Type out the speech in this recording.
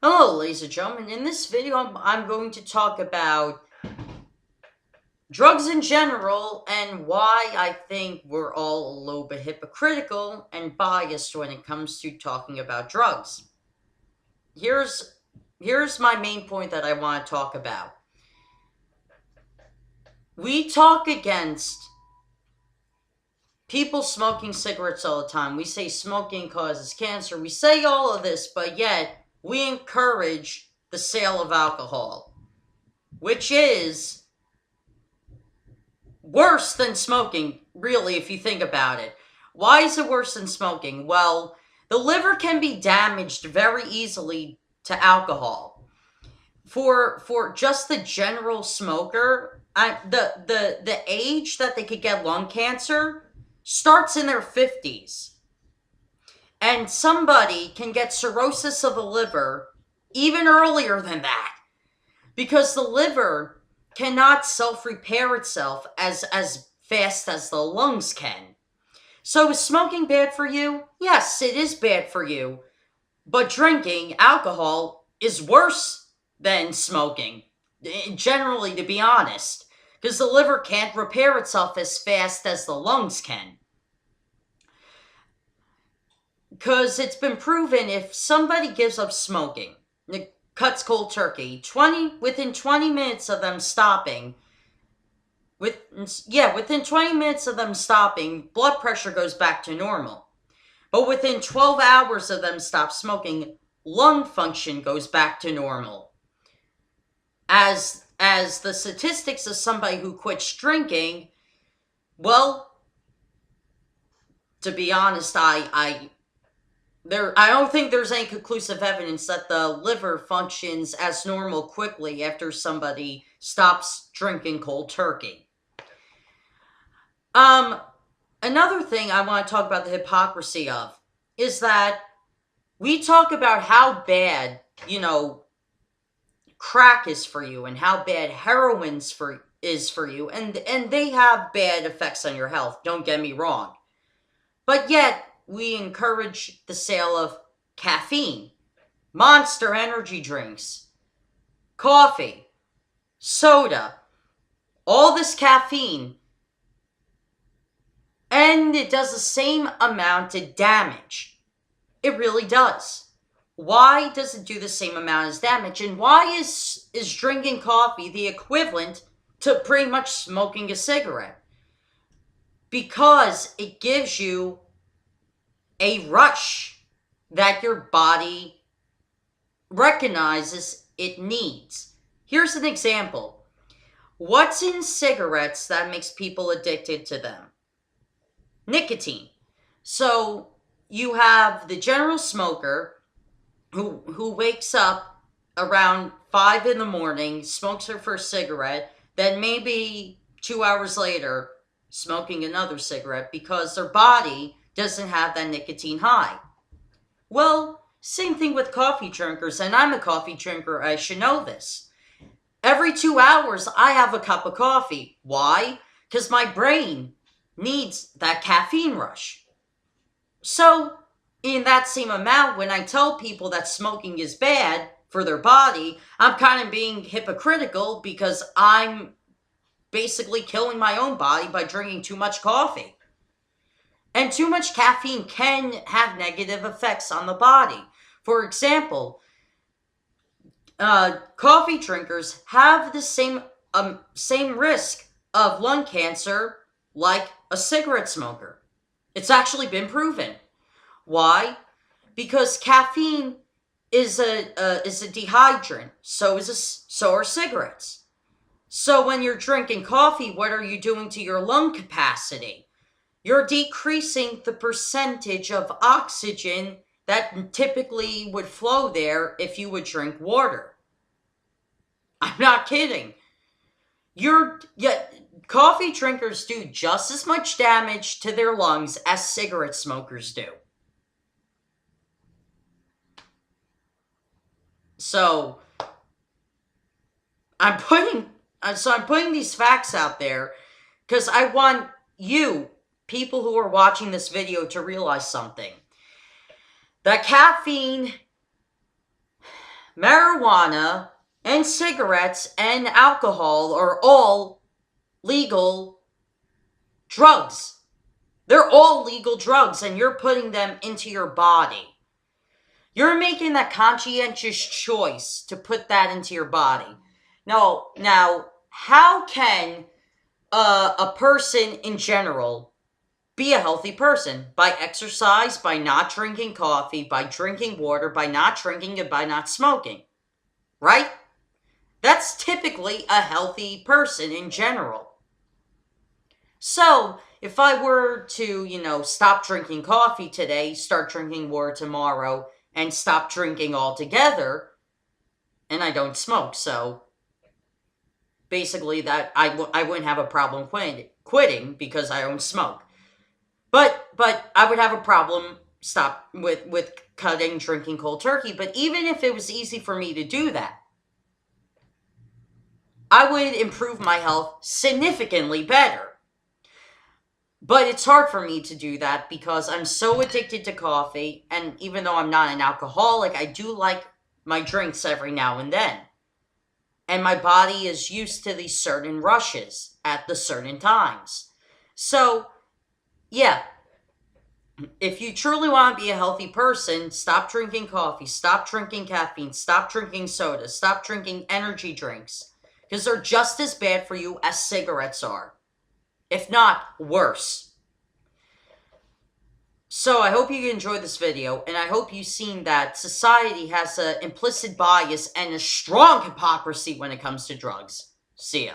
Hello, ladies and gentlemen. In this video, I'm going to talk about drugs in general and why I think we're all a little bit hypocritical and biased when it comes to talking about drugs. Here's here's my main point that I want to talk about. We talk against people smoking cigarettes all the time. We say smoking causes cancer. We say all of this, but yet we encourage the sale of alcohol, which is worse than smoking, really, if you think about it. Why is it worse than smoking? Well, the liver can be damaged very easily to alcohol. For just the general smoker, the age that they could get lung cancer starts in their 50s. And somebody can get cirrhosis of the liver even earlier than that, because the liver cannot self-repair itself as fast as the lungs can. So is smoking bad for you? Yes, it is bad for you. But drinking alcohol is worse than smoking, generally, to be honest, because the liver can't repair itself as fast as the lungs can. Because it's been proven, if somebody gives up smoking, cuts cold turkey, within 20 minutes of them stopping, within 20 minutes of them stopping, blood pressure goes back to normal. But within 12 hours of them stop smoking, lung function goes back to normal. As the statistics of somebody who quits drinking, well, to be honest, I don't think there's any conclusive evidence that the liver functions as normal quickly after somebody stops drinking cold turkey. Another thing I want to talk about the hypocrisy of is that we talk about how bad, crack is for you and how bad heroin is for you, and they have bad effects on your health, don't get me wrong. But yet, we encourage the sale of caffeine, Monster energy drinks, coffee, soda, all this caffeine, and it does the same amount of damage. It really does. Why does it do the same amount as damage? And why is drinking coffee the equivalent to pretty much smoking a cigarette? Because it gives you a rush that your body recognizes it needs. Here's an example. What's in cigarettes that makes people addicted to them? Nicotine. So you have the general smoker who wakes up around 5 in the morning, smokes her first cigarette, then maybe 2 hours later smoking another cigarette because their body doesn't have that nicotine high. Well, same thing with coffee drinkers, and I'm a coffee drinker, I should know this. Every 2 hours, I have a cup of coffee. Why? Because my brain needs that caffeine rush. So, in that same amount, when I tell people that smoking is bad for their body, I'm kind of being hypocritical because I'm basically killing my own body by drinking too much coffee. And too much caffeine can have negative effects on the body. For example, coffee drinkers have the same risk of lung cancer like a cigarette smoker. It's actually been proven. Why? Because caffeine is a dehydrant. So are cigarettes. So when you're drinking coffee, what are you doing to your lung capacity? You're decreasing the percentage of oxygen that typically would flow there if you would drink water. I'm not kidding. Coffee drinkers do just as much damage to their lungs as cigarette smokers do. So I'm putting these facts out there because I want you, people who are watching this video, to realize something. That caffeine marijuana and cigarettes and alcohol are all legal drugs. They're all legal drugs, and you're putting them into your body. You're making that conscientious choice to put that into your body. Now, how can a person in general be a healthy person? By exercise, by not drinking coffee, by drinking water, by not drinking, and by not smoking. Right? That's typically a healthy person in general. So, if I were to, stop drinking coffee today, start drinking water tomorrow, and stop drinking altogether, and I don't smoke, so basically that I wouldn't have a problem quitting because I don't smoke. But I would have a problem with cutting drinking cold turkey. But even if it was easy for me to do that, I would improve my health significantly better. But it's hard for me to do that because I'm so addicted to coffee, and even though I'm not an alcoholic, I do like my drinks every now and then. And my body is used to these certain rushes at the certain times. So, yeah, if you truly want to be a healthy person, stop drinking coffee, stop drinking caffeine, stop drinking soda, stop drinking energy drinks, because they're just as bad for you as cigarettes are, if not worse. So I hope you enjoyed this video, and I hope you've seen that society has an implicit bias and a strong hypocrisy when it comes to drugs. See ya.